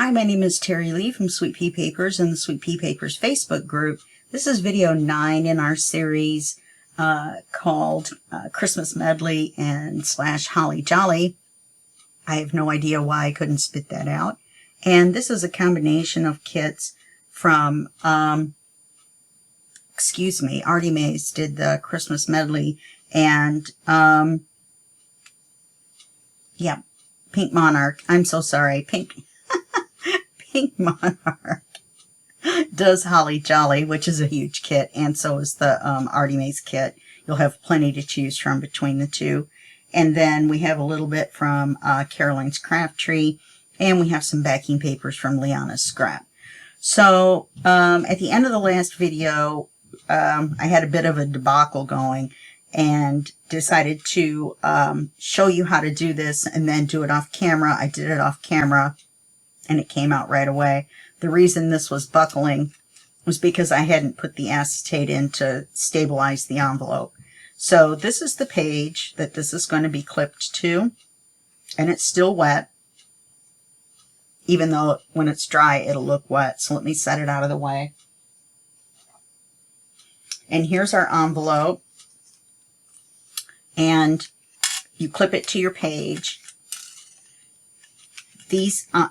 Hi, my name is Terry Lee from Sweet Pea Papers and the Sweet Pea Papers Facebook group. This is video 9 in our series called Christmas Medley and / Holly Jolly. I have no idea why I couldn't spit that out. And this is a combination of kits from, ARTYmaze did the Christmas Medley and, yeah, Pink Monarch. I'm so sorry. Pink Monarch does Holly Jolly, which is a huge kit, and so is the ARTYmaze kit. You'll have plenty to choose from between the two. And then we have a little bit from Caroline's Craft Tree, and we have some backing papers from Liana Scrap. So at the end of the last video, I had a bit of a debacle going and decided to show you how to do this and then do it off camera. I did it off camera and it came out right away. The reason this was buckling was because I hadn't put the acetate in to stabilize the envelope. So this is the page that this is going to be clipped to, and it's still wet, even though when it's dry it'll look wet. So let me set it out of the way. And here's our envelope, and you clip it to your page. I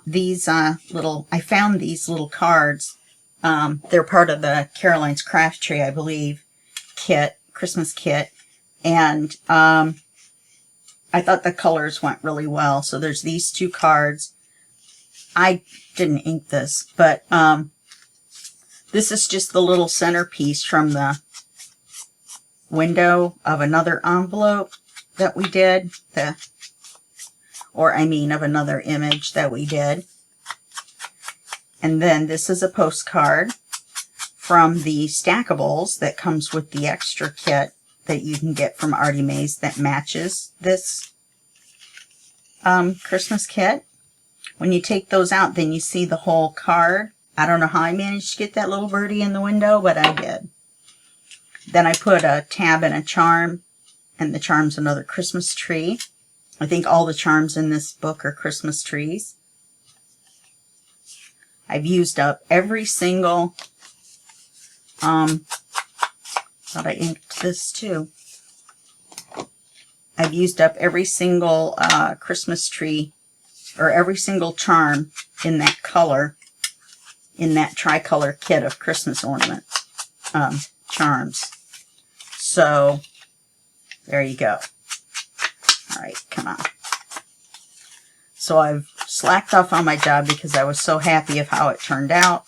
found these little cards. They're part of the Caroline's Craft Tree, I believe, kit, Christmas kit. And I thought the colors went really well. So there's these two cards. I didn't ink this, but this is just the little centerpiece from the window of another envelope that we did. Of another image that we did. And then this is a postcard from the stackables that comes with the extra kit that you can get from ARTYmaze that matches this Christmas kit. When you take those out, then you see the whole card. I don't know how I managed to get that little birdie in the window, but I did. Then I put a tab and a charm, and the charm's another Christmas tree. I think all the charms in this book are Christmas trees. I've used up every single, thought I inked this too. I've used up every single Christmas tree, or every single charm in that color, in that tricolor kit of Christmas ornaments, charms. So, there you go. All right, come on. So I've slacked off on my job because I was so happy of how it turned out.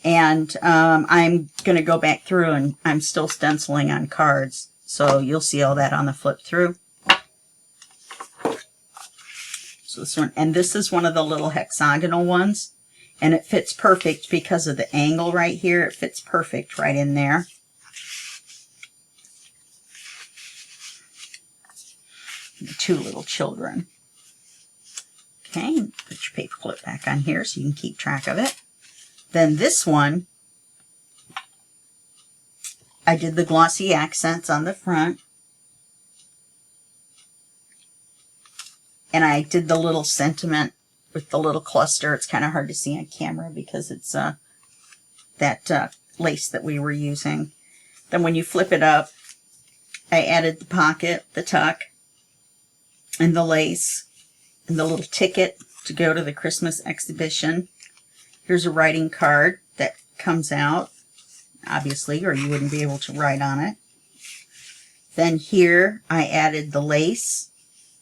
And I'm going to go back through, and I'm still stenciling on cards. So you'll see all that on the flip through. So this one, and this is one of the little hexagonal ones. And it fits perfect because of the angle right here. It fits perfect right in there. The two little children. Okay, put your paper clip back on here so you can keep track of it. Then this one, I did the glossy accents on the front. And I did the little sentiment with the little cluster. It's kind of hard to see on camera because it's that lace that we were using. Then when you flip it up, I added the pocket, the tuck, and the lace, and the little ticket to go to the Christmas exhibition. Here's a writing card that comes out, obviously, or you wouldn't be able to write on it. Then here, I added the lace.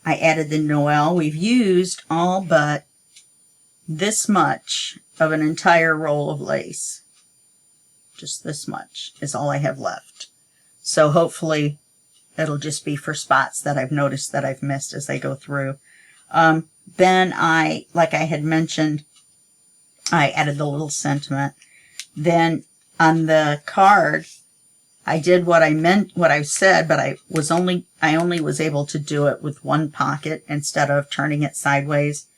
I added the Noel. We've used all but this much of an entire roll of lace. Just this much is all I have left. So hopefully it'll just be for spots that I've noticed that I've missed as I go through. Then like I had mentioned, I added the little sentiment. Then on the card, I did what I said, but I only was able to do it with one pocket instead of turning it sideways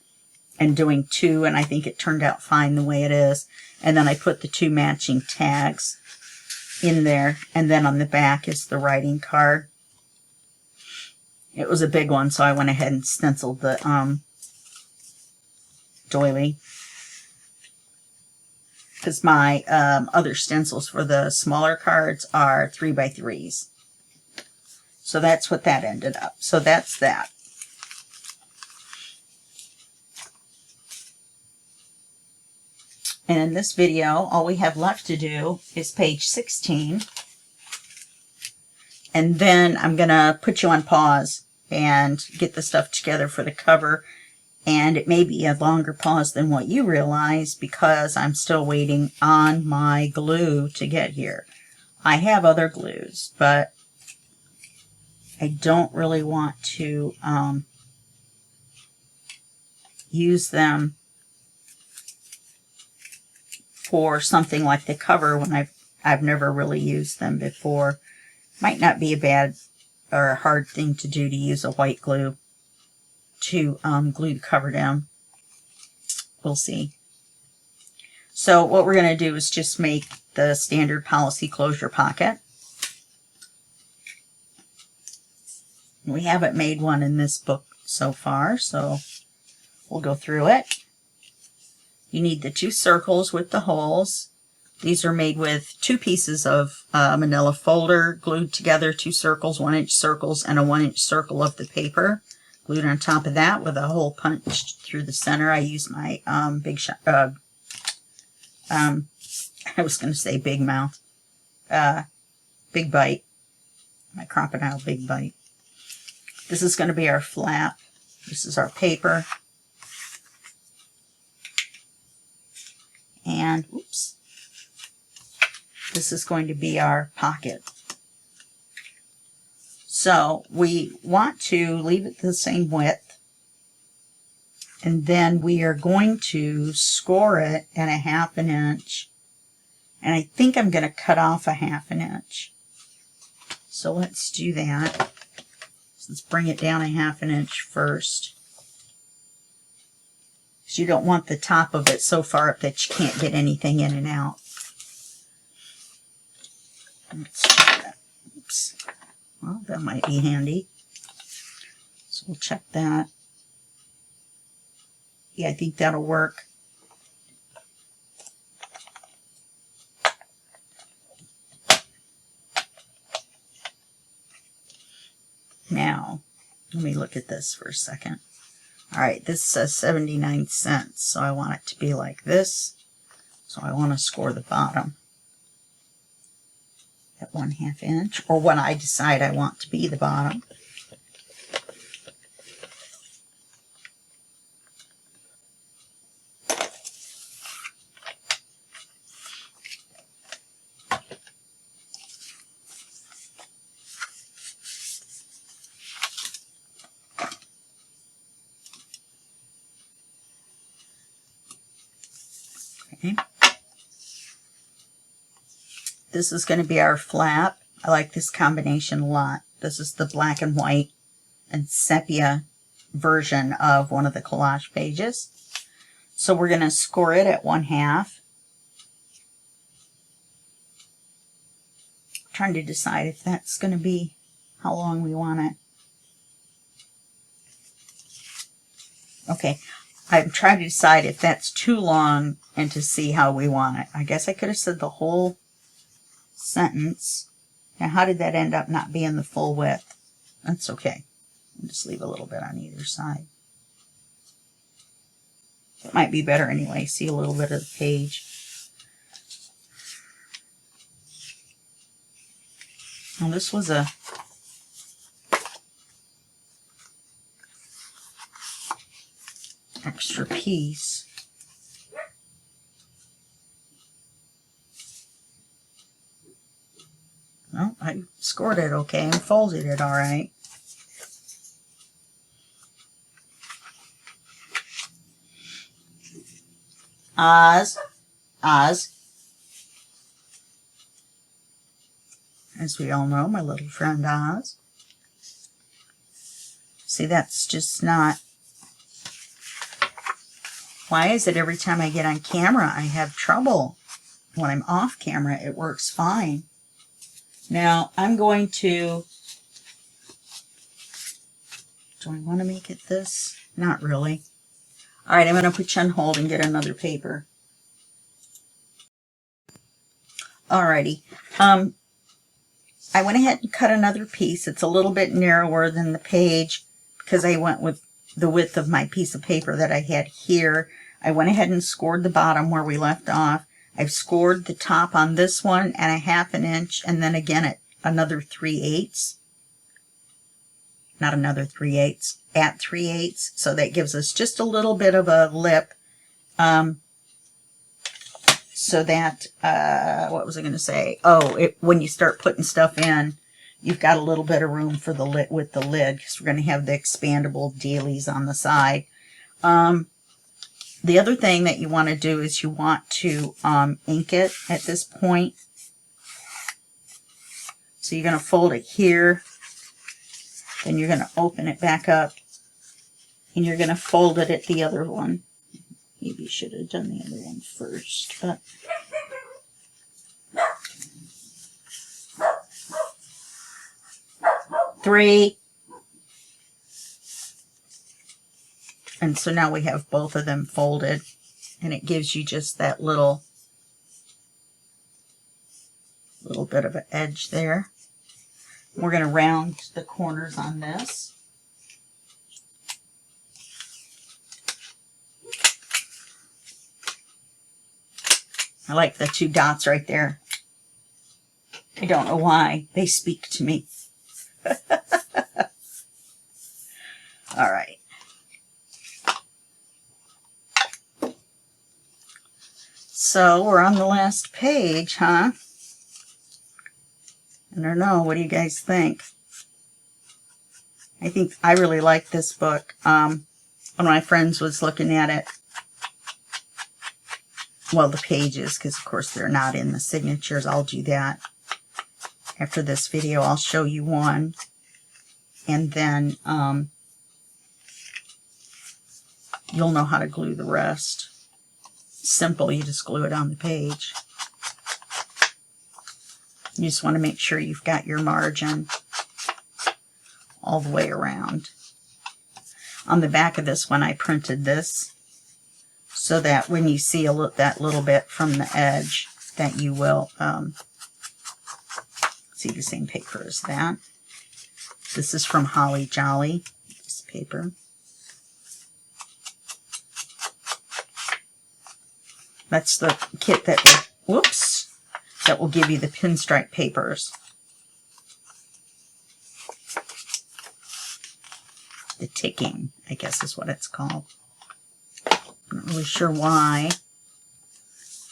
and doing two, and I think it turned out fine the way it is. And then I put the two matching tags in there, and then on the back is the writing card. It was a big one, so I went ahead and stenciled the doily. because my other stencils for the smaller cards are 3x3s. So that's what that ended up. So that's that. And in this video, all we have left to do is page 16. And then I'm going to put you on pause and get the stuff together for the cover. And it may be a longer pause than what you realize because I'm still waiting on my glue to get here. I have other glues, but I don't really want to use them for something like the cover when I've never really used them before. Might not be a bad or a hard thing to do to use a white glue to glue the cover down. We'll see. So what we're going to do is just make the standard policy closure pocket. We haven't made one in this book so far, so we'll go through it. You need the 2 circles with the holes. These are made with 2 pieces of manila folder glued together, 2 circles, 1-inch circles, and a 1-inch circle of the paper glued on top of that with a hole punched through the center. I use my I was going to say Big Mouth, Big Bite, my Crocodile Big Bite. This is going to be our flap. This is our paper. And, oops, this is going to be our pocket. So we want to leave it the same width. And then we are going to score it at a 1/2 inch. And I think I'm going to cut off a 1/2 inch. So let's do that. So let's bring it down a 1/2 inch first. Because you don't want the top of it so far up that you can't get anything in and out. Let's check that. Oops. Well, that might be handy. So we'll check that. Yeah, I think that'll work. Now, let me look at this for a second. All right, this says 79 cents, so I want it to be like this. So I want to score the bottom at 1/2 inch, or what I decide I want to be the bottom. Okay. This is going to be our flap. I like this combination a lot. This is the black and white and sepia version of one of the collage pages. So we're going to score it at 1/2. Trying to decide if that's going to be how long we want it. Okay, I'm trying to decide if that's too long and to see how we want it. I guess I could have said the whole sentence. Now, how did that end up not being the full width? That's okay. I'll just leave a little bit on either side. It might be better anyway. See a little bit of the page. Now, this was a extra piece. Well, I scored it okay and folded it all right. Oz. As we all know, my little friend Oz. See, that's just not... Why is it every time I get on camera, I have trouble? When I'm off camera, it works fine. Now, I'm going to... Do I want to make it this? Not really. All right, I'm going to put you on hold and get another paper. Alrighty. I went ahead and cut another piece. It's a little bit narrower than the page because I went with the width of my piece of paper that I had here. I went ahead and scored the bottom where we left off. I've scored the top on this one at a 1/2 inch, and then again at another 3/8. Not another 3/8, at 3/8. So that gives us just a little bit of a lip. So that, what was I going to say? Oh, when you start putting stuff in, you've got a little bit of room for the lid with the lid, because we're going to have the expandable dealies on the side. The other thing that you want to do is you want to ink it at this point. So you're going to fold it here, then you're going to open it back up, and you're going to fold it at the other one. Maybe you should have done the other one first, but three. And so now we have both of them folded, and it gives you just that little bit of an edge there. We're going to round the corners on this. I like the 2 dots right there. I don't know why. They speak to me. All right. So we're on the last page, huh? I don't know. What do you guys think? I really like this book. One of my friends was looking at it. Well, the pages, because of course they're not in the signatures. I'll do that. After this video, I'll show you one. And then you'll know how to glue the rest. Simple, you just glue it on the page. You just want to make sure you've got your margin all the way around. On the back of this one, I printed this so that when you see that little bit from the edge, that you will see the same paper as that. This is from Holly Jolly, this paper. That's the kit that will give you the pinstripe papers. The ticking, I guess is what it's called. I'm not really sure why.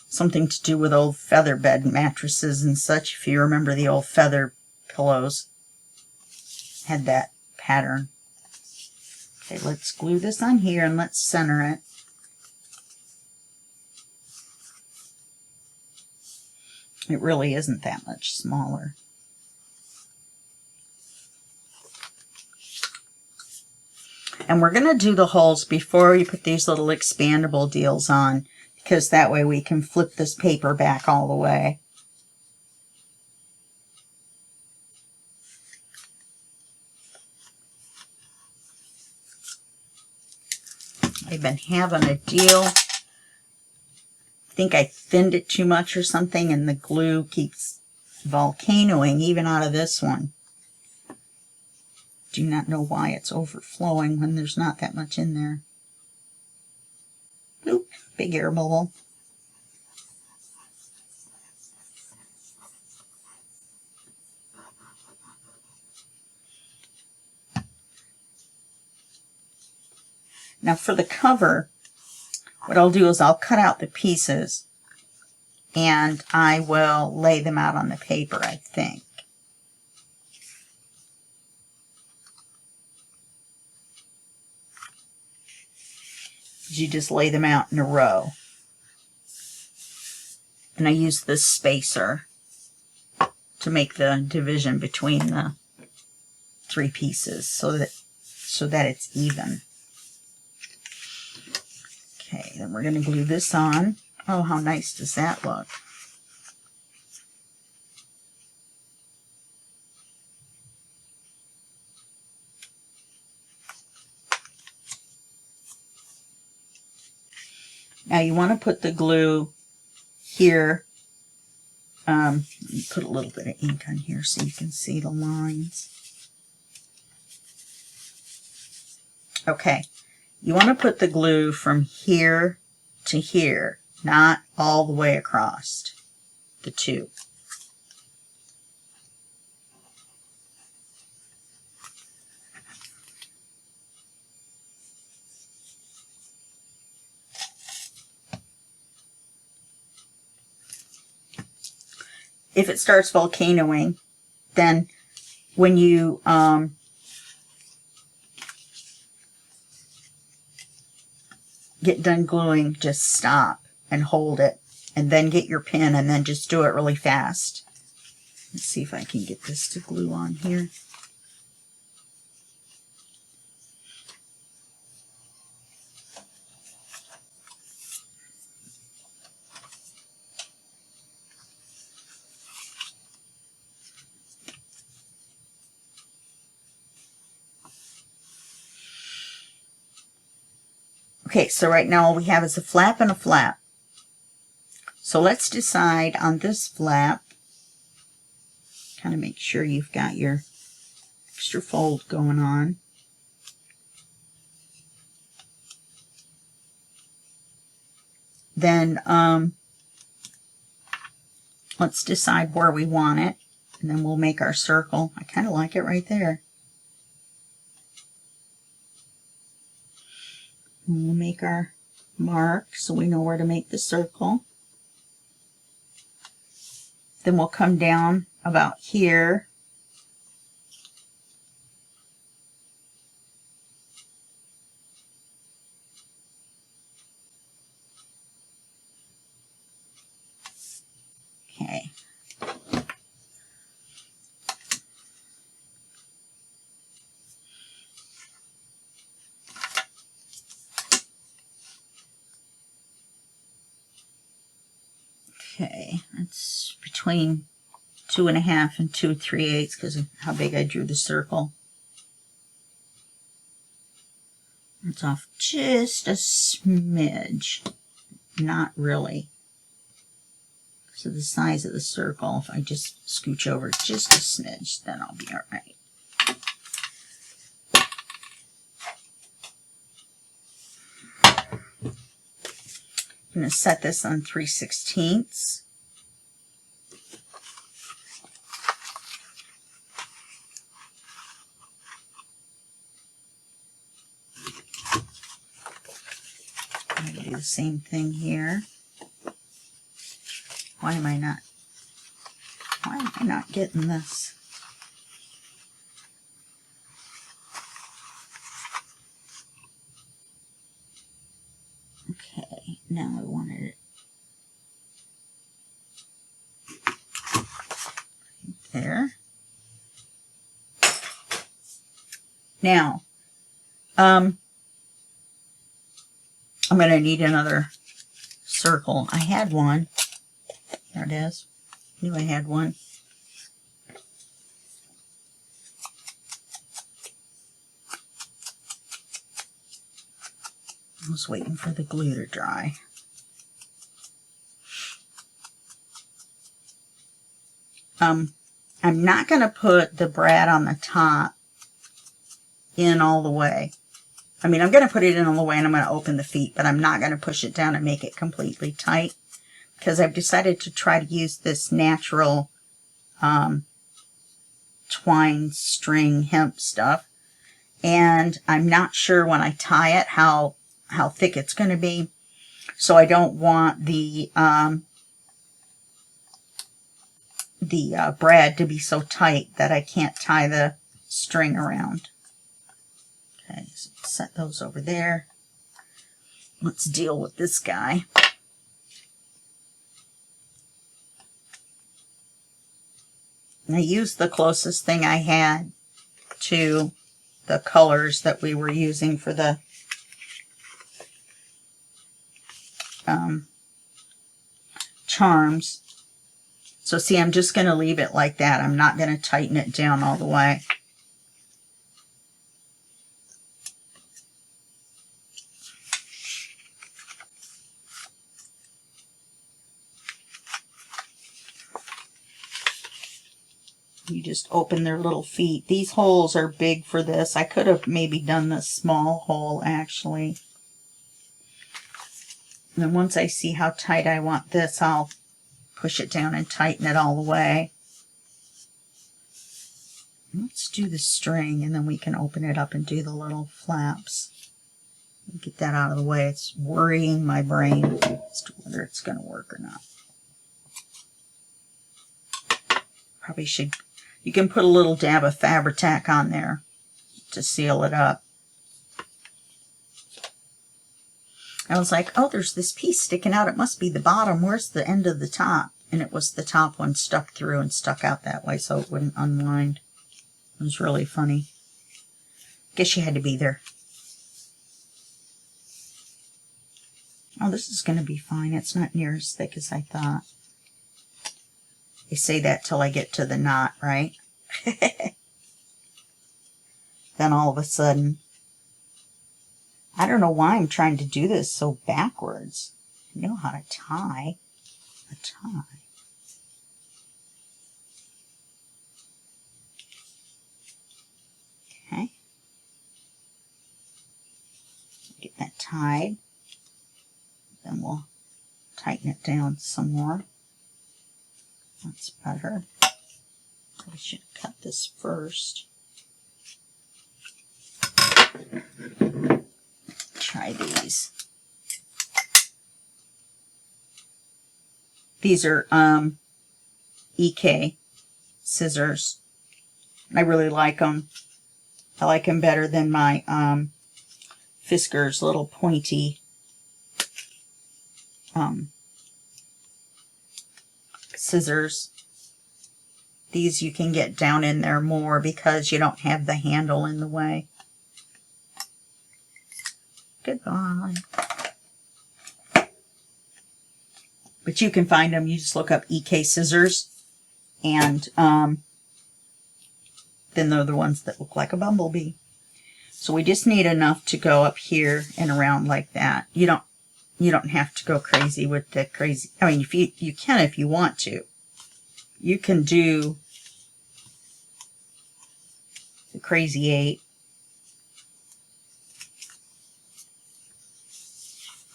Something to do with old feather bed mattresses and such. If you remember the old feather pillows, had that pattern. Okay, let's glue this on here and let's center it. It really isn't that much smaller. And we're going to do the holes before we put these little expandable deals on, because that way we can flip this paper back all the way. I've been having a deal. I think I thinned it too much or something, and the glue keeps volcanoing even out of this one. Do not know why it's overflowing when there's not that much in there. Bloop, big air bubble. Now for the cover, what I'll do is I'll cut out the pieces and I will lay them out on the paper, I think. You just lay them out in a row. And I use this spacer to make the division between the 3 pieces so that it's even. Okay, then we're going to glue this on. Oh, how nice does that look? Now you want to put the glue here Let me put a little bit of ink on here so you can see the lines. Okay, you want to put the glue from here to here, not all the way across the two. If it starts volcanoing, then when you get done gluing, just stop and hold it, and then get your pen and then just do it really fast. Let's see if I can get this to glue on here. Okay, so right now all we have is a flap and a flap. So let's decide on this flap. Kind of make sure you've got your extra fold going on. Then let's decide where we want it, and then we'll make our circle. I kind of like it right there. And we'll make our mark so we know where to make the circle. Then we'll come down about here. Okay. Okay, it's between 2½ and 2 3/8 because of how big I drew the circle. It's off just a smidge, not really. So the size of the circle, if I just scooch over just a smidge, then I'll be all right. I'm going to set this on 3/16. I'm going to do the same thing here. Why am I not getting this? Okay, now I wanted it there. Now, I'm going to need another circle. I had one. There it is. Knew I had one. I was waiting for the glue to dry. I'm not going to put the brad on the top in all the way. I mean, I'm going to put it in all the way and I'm going to open the feet, but I'm not going to push it down and make it completely tight because I've decided to try to use this natural twine string hemp stuff. And I'm not sure when I tie it how thick it's going to be. So I don't want the brad to be so tight that I can't tie the string around. Okay, so set those over there. Let's deal with this guy. And I used the closest thing I had to the colors that we were using for the charms. So see, I'm just going to leave it like that. I'm not going to tighten it down all the way. You just open their little feet. These holes are big for this. I could have maybe done the small hole actually. And then once I see how tight I want this, I'll push it down and tighten it all the way. Let's do the string and then we can open it up and do the little flaps. Get that out of the way. It's worrying my brain as to whether it's going to work or not. Probably should. You can put a little dab of Fabri-Tac on there to seal it up. I was like, oh, there's this piece sticking out. It must be the bottom. Where's the end of the top? And it was the top one stuck through and stuck out that way so it wouldn't unwind. It was really funny. Guess you had to be there. Oh, this is going to be fine. It's not near as thick as I thought. They say that till I get to the knot, right? Then all of a sudden, I don't know why I'm trying to do this so backwards. I know how to tie a tie. Okay. Get that tied. Then we'll tighten it down some more. That's better. I should cut this first. Try these. These are EK scissors. I really like them. I like them better than my Fisker's little pointy scissors. These you can get down in there more because you don't have the handle in the way. Goodbye. But you can find them. You just look up EK scissors, and then they're the ones that look like a bumblebee. So we just need enough to go up here and around like that. You don't have to go crazy with the crazy. I mean, if you can if you want to. You can do the crazy 8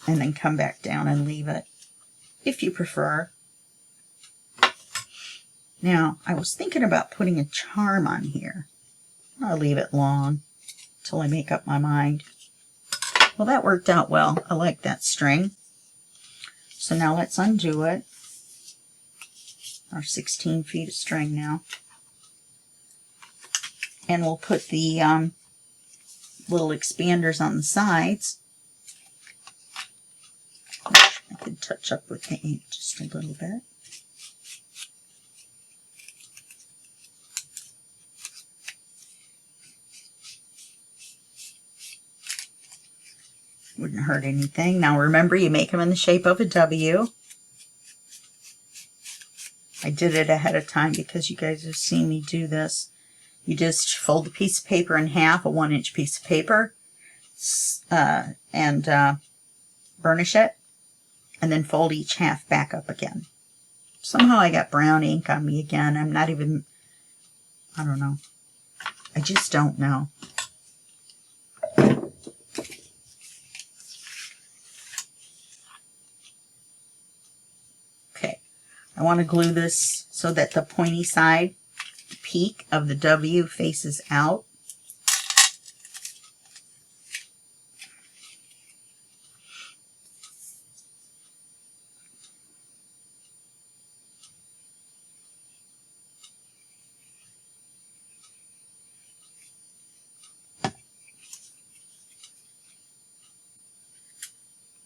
and then come back down and leave it if you prefer. Now, I was thinking about putting a charm on here. I'll leave it long till I make up my mind. Well, that worked out well. I like that string. So now let's undo it. Our 16 feet of string now. And we'll put the little expanders on the sides. I could touch up with the ink just a little bit. Wouldn't hurt anything. Now remember, you make them in the shape of a W. I did it ahead of time because you guys have seen me do this. You just fold a piece of paper in half, a 1-inch piece of paper, and burnish it, and then fold each half back up again. Somehow I got brown ink on me again. I'm not even, I don't know. I just don't know. Okay, I want to glue this so that the pointy side, the peak of the W faces out.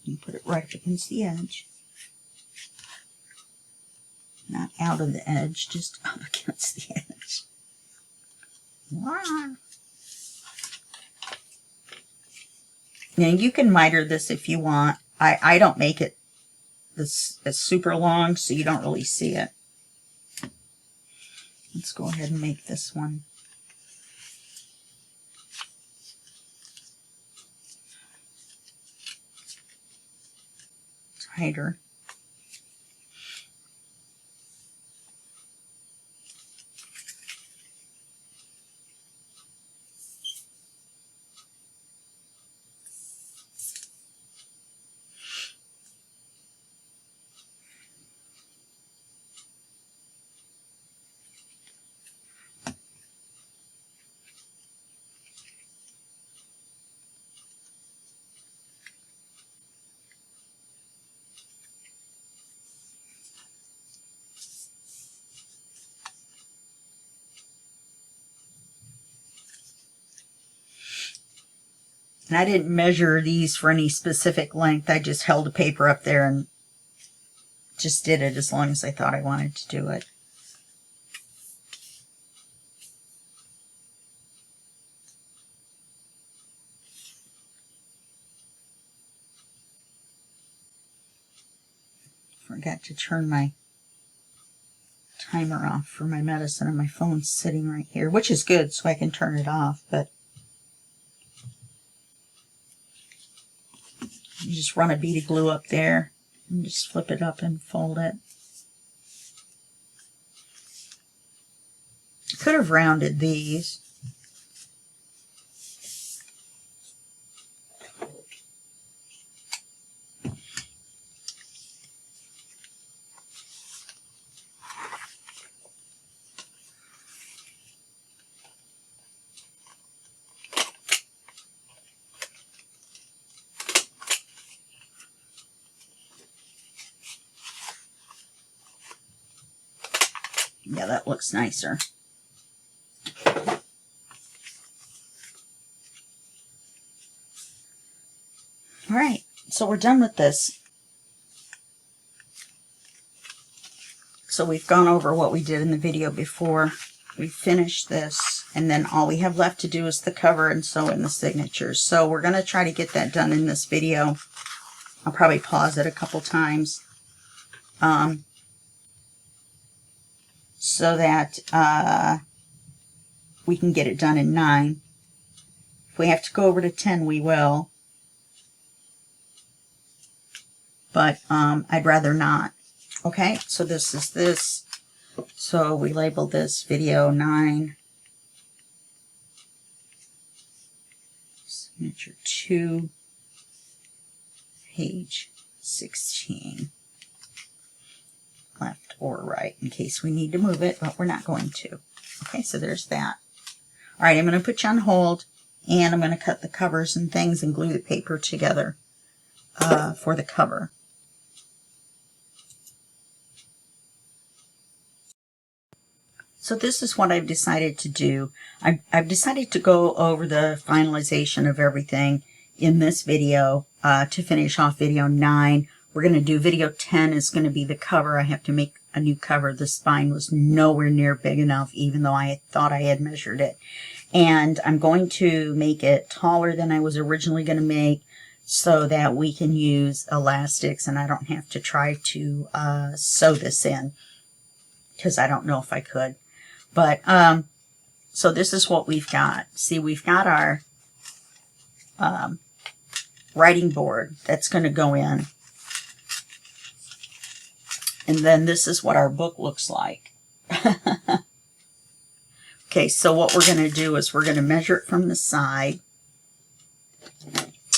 You put it right against the edge. Not out of the edge, just up against the edge. Wow. Now you can miter this if you want. I don't make it this super long, so you don't really see it. Let's go ahead and make this one. Tighter. And I didn't measure these for any specific length. I just held the paper up there and just did it as long as I thought I wanted to do it. Forgot to turn my timer off for my medicine, and my phone's sitting right here, which is good, so I can turn it off. But you just run a bead of glue up there and just flip it up and fold it. Could have rounded these. Yeah, that looks nicer. All right, so we're done with this. So we've gone over what we did in the video before. We finished this, and then all we have left to do is the cover and sew in the signatures. So we're going to try to get that done in this video. I'll probably pause it a couple times. So that we can get it done in 9. If we have to go over to 10, we will. But I'd rather not. Okay, so this is this. So we labeled this video 9. Signature 2. Page 16. Left or right, in case we need to move it, but we're not going to. Okay, so there's that. All right, I'm going to put you on hold, and I'm going to cut the covers and things and glue the paper together for the cover. So this is what I've decided to do. I've decided to go over the finalization of everything in this video to finish off video 9. We're going to do video 10 is going to be the cover. I have to make a new cover. The spine was nowhere near big enough, even though I thought I had measured it. And I'm going to make it taller than I was originally going to make so that we can use elastics and I don't have to try to sew this in, because I don't know if I could. But, so this is what we've got. See, we've got our writing board that's going to go in. And then this is what our book looks like. Okay, so what we're going to do is we're going to measure it from the side.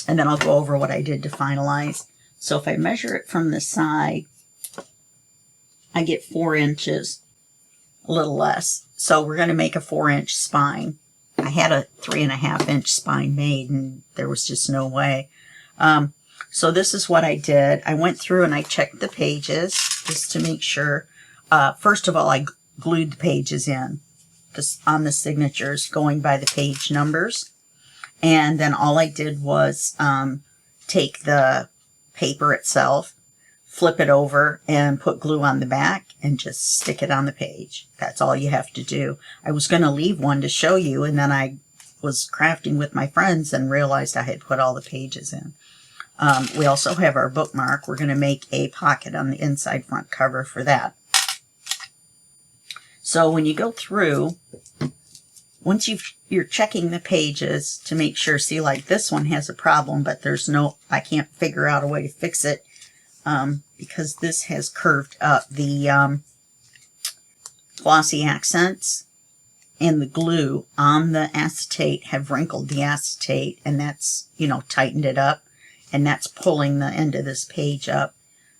And then I'll go over what I did to finalize. So if I measure it from the side, I get 4 inches, a little less. So we're going to make a 4-inch spine. I had a 3.5-inch spine made, and there was just no way. So this is what I did. I went through and I checked the pages just to make sure. First of all, I glued the pages in on the signatures, going by the page numbers. And then all I did was take the paper itself, flip it over, and put glue on the back and just stick it on the page. That's all you have to do. I was going to leave one to show you, and then I was crafting with my friends and realized I had put all the pages in. We also have our bookmark. We're going to make a pocket on the inside front cover for that. So when you go through, once you're checking the pages to make sure, see, like this one has a problem, but there's no, I can't figure out a way to fix it because this has curved up. The glossy accents and the glue on the acetate have wrinkled the acetate, and that's, you know, tightened it up. And that's pulling the end of this page up.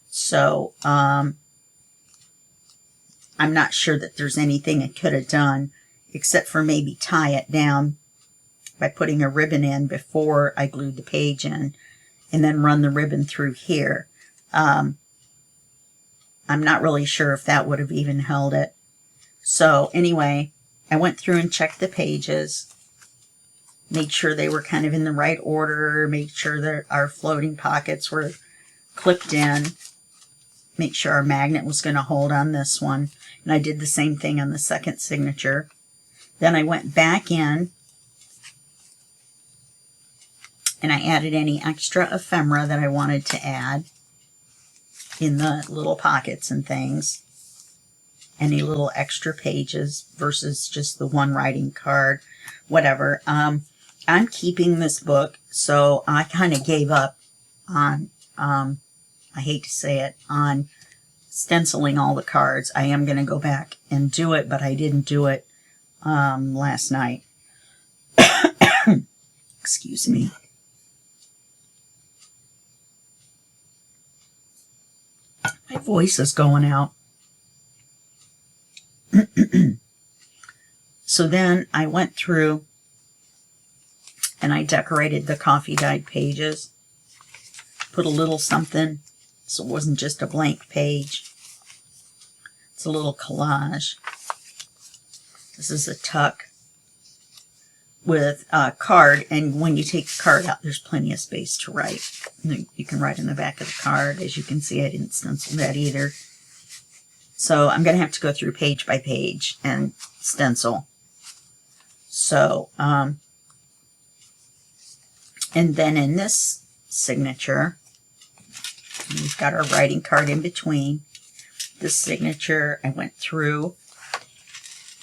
So, I'm not sure that there's anything I could have done except for maybe tie it down by putting a ribbon in before I glued the page in and then run the ribbon through here. I'm not really sure if that would have even held it. So anyway, I went through and checked the pages. Made sure they were kind of in the right order. Made sure that our floating pockets were clipped in. Make sure our magnet was going to hold on this one. And I did the same thing on the second signature. Then I went back in and I added any extra ephemera that I wanted to add in the little pockets and things. Any little extra pages versus just the one writing card, whatever. I'm keeping this book, so I kind of gave up on, I hate to say it, on stenciling all the cards. I am going to go back and do it, but I didn't do it last night. Excuse me. My voice is going out. So then I went through and I decorated the coffee dyed pages. Put a little something so it wasn't just a blank page. It's a little collage. This is a tuck with a card, and when you take the card out, there's plenty of space to write. You can write in the back of the card. As you can see, I didn't stencil that either. So I'm going to have to go through page by page and stencil. So, and then in this signature, we've got our writing card in between. This signature, I went through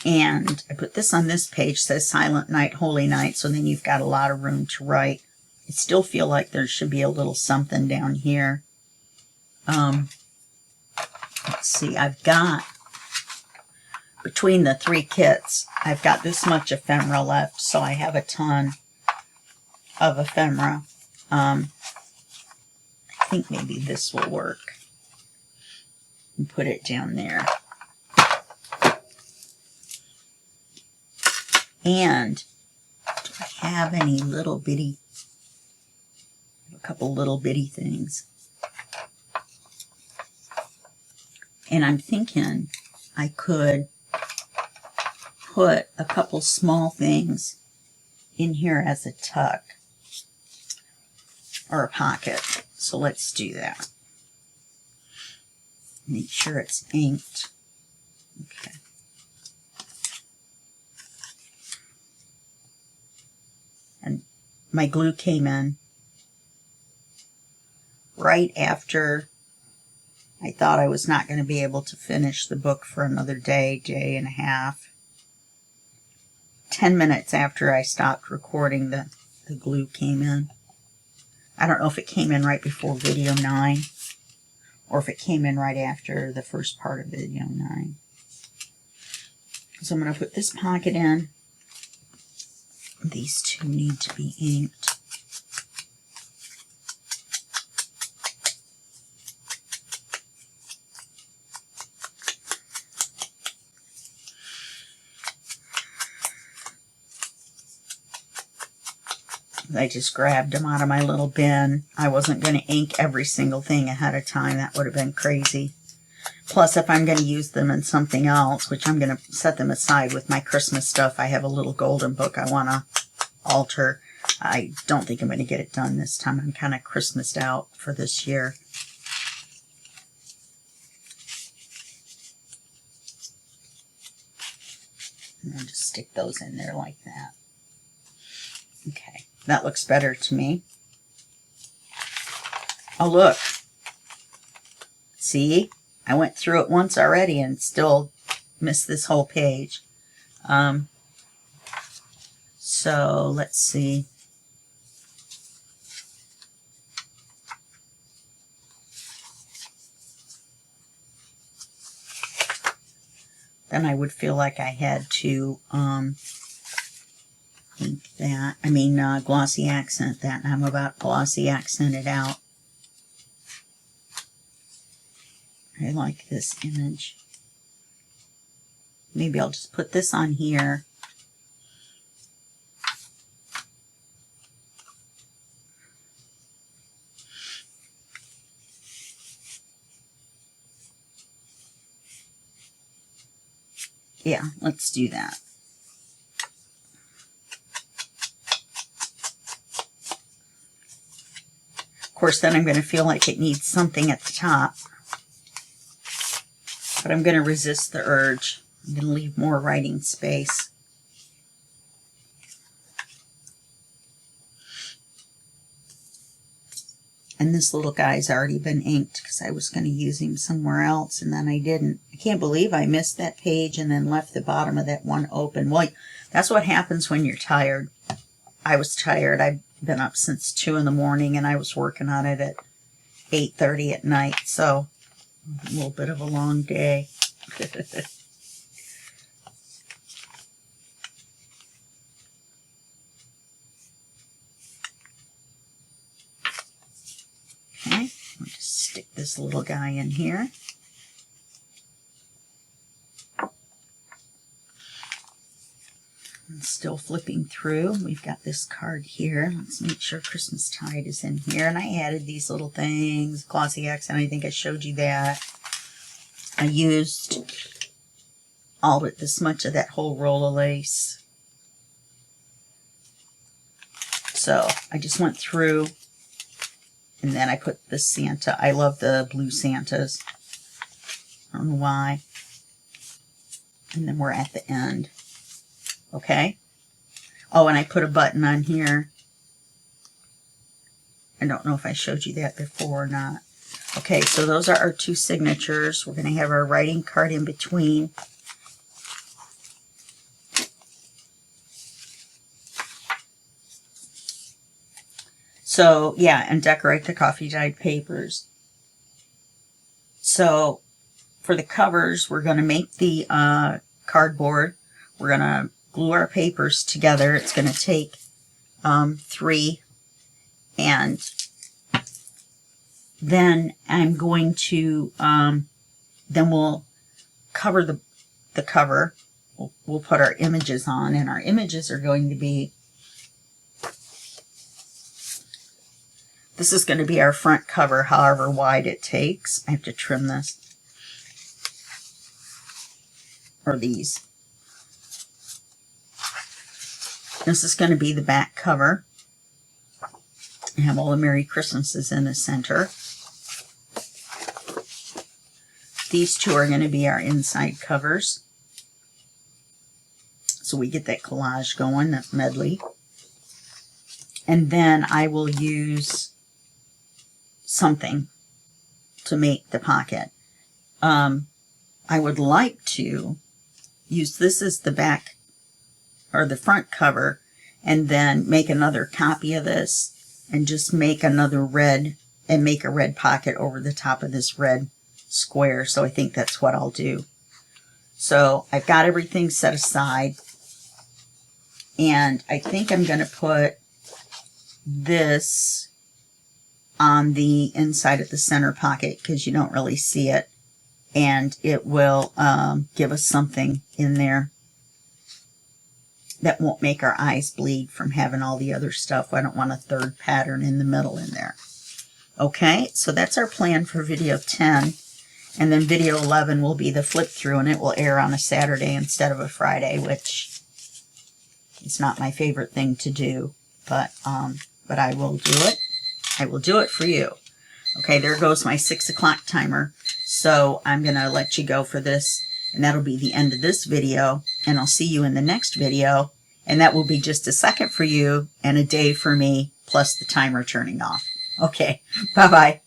and I put this on this page, says Silent Night, Holy Night, so then you've got a lot of room to write. I still feel like there should be a little something down here. Let's see, I've got, between the 3 kits, I've got this much ephemera left, so I have a ton of ephemera. I think maybe this will work. And put it down there. And do I have any little bitty, a couple little bitty things. And I'm thinking I could put a couple small things in here as a tuck or a pocket. So let's do that. Make sure it's inked. Okay. And my glue came in right after I thought I was not going to be able to finish the book for another day, day and a half. 10 minutes after I stopped recording, the glue came in. I don't know if it came in right before video 9 or if it came in right after the first part of video 9. So I'm going to put this pocket in. These two need to be inked. I just grabbed them out of my little bin. I wasn't going to ink every single thing ahead of time. That would have been crazy. Plus, if I'm going to use them in something else, which I'm going to set them aside with my Christmas stuff, I have a little golden book I want to alter. I don't think I'm going to get it done this time. I'm kind of Christmased out for this year. And I'll just stick those in there like that. Okay. That looks better to me. Oh, look. See? I went through it once already and still missed this whole page. So, let's see. Then I would feel like I had to, ink that, glossy accent that, and I'm about glossy accented out. I like this image. Maybe I'll just put this on here. Yeah, let's do that. course, then I'm going to feel like it needs something at the top. But I'm going to resist the urge. I'm going to leave more writing space. And this little guy's already been inked because I was going to use him somewhere else, and then I didn't. I can't believe I missed that page and then left the bottom of that one open. Well, that's what happens when you're tired. I was tired. I've been up since 2 in the morning, and I was working on it at 8:30 at night. So a little bit of a long day. Okay, I'll just stick this little guy in here. And still flipping through. We've got this card here. Let's make sure Christmas Tide is in here. And I added these little things, glossy accent. I think I showed you that. I used all but this much of that whole roll of lace. So I just went through, and then I put the Santa. I love the blue Santas. I don't know why. And then we're at the end. Okay. Oh, and I put a button on here. I don't know if I showed you that before or not. Okay, so those are our 2 signatures. We're going to have our writing card in between. So, yeah, and decorate the coffee dyed papers. So, for the covers, we're going to make the cardboard. We're going to glue our papers together. It's going to take 3, and then I'm going to, then we'll cover the cover. We'll put our images on, and our images are going to be, this is going to be our front cover, however wide it takes. I have to trim this, or these. This is going to be the back cover. I have all the Merry Christmases in the center. These 2 are going to be our inside covers. So we get that collage going, that medley. And then I will use something to make the pocket. I would like to use this as the back or the front cover, and then make another copy of this and just make another red, and make a red pocket over the top of this red square. So I think that's what I'll do. So I've got everything set aside, and I think I'm going to put this on the inside of the center pocket because you don't really see it, and it will give us something in there that won't make our eyes bleed from having all the other stuff. I don't want a third pattern in the middle in there. Okay, so that's our plan for video 10. And then video 11 will be the flip through, and it will air on a Saturday instead of a Friday, which is not my favorite thing to do. But I will do it. I will do it for you. Okay, there goes my 6 o'clock timer. So I'm going to let you go for this. And that'll be the end of this video, and I'll see you in the next video, and that will be just a second for you and a day for me, plus the timer turning off. Okay, bye-bye.